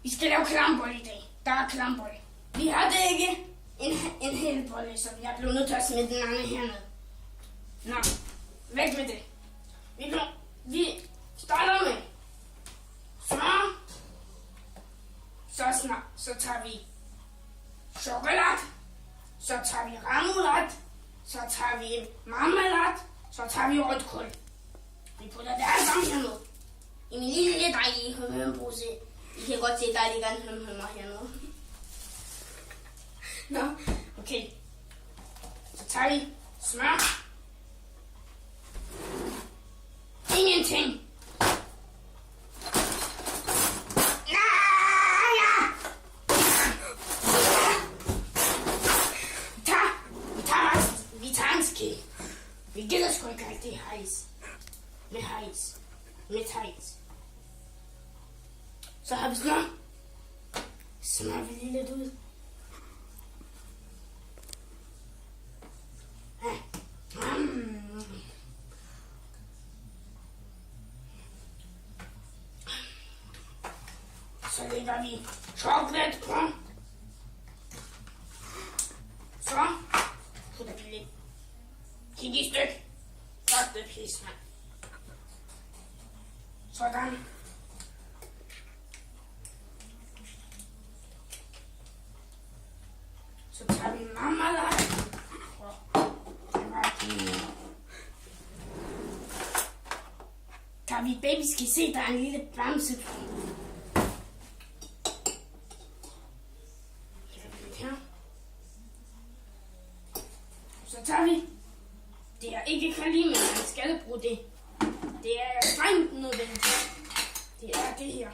Vi skal lave klambold i dag. Der er klambold. Vi har det ikke en hel bolle, så jeg blev nødt til at smide den anden hernede. Nå, væk med det. Vi starter med smør. Så tager vi chokolade. Så tager vi remoulade. Så tager vi marmelade. Så tager vi rødt kål. Vi putter det alt sammen hernede. I min lille dejlige hømhømpose. I kan godt se, at der ligger en hømhømmer hernede. Nå, okay. Så tager vi smør. Ingenting. Vi tager en ske. Vi gider sgu ikke alt det hejs. Med hejs. Så har vi smør. Smør vi lige lidt ud. Så lægger vi chokolade på. Så putter vi lidt kig i styk. Godt det pis, mand. Sådan. Så tager vi marmelade. Tager vi baby, skal se, der er en lille bamse. Så tager vi. Det er ikke kalim, men man skal bruge det. Det er strengt nødvendigt. Det er det her.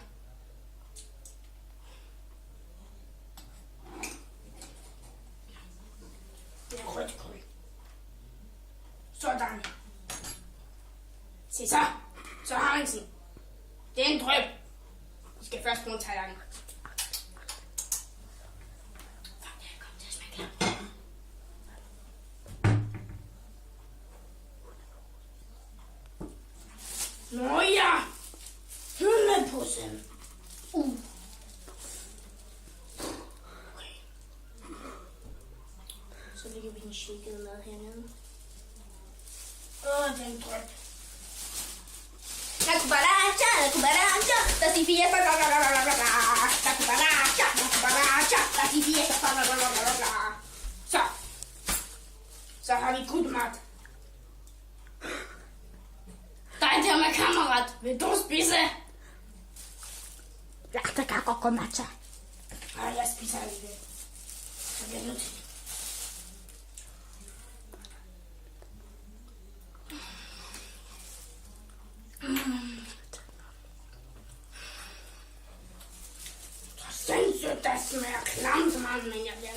Det er rødt kål. Sådan. Se så. Så har man sådan. Det er en drøb. Vi skal først bruge en tallerken. Nå ja. Hyldeposen. Okay. Så lægger vi den shakede mad hernede. Den drøb. La cucaracha, la si fiesta, la si fiesta, Så har vi god mat. Der er det med kammerat. Vil du spise? Ja, der kan godt gå matcha. Nej, jeg spiser alligevel. Så bliver jeg nødt til det. Sindssygt, der smager klamt, mand, men jeg bliver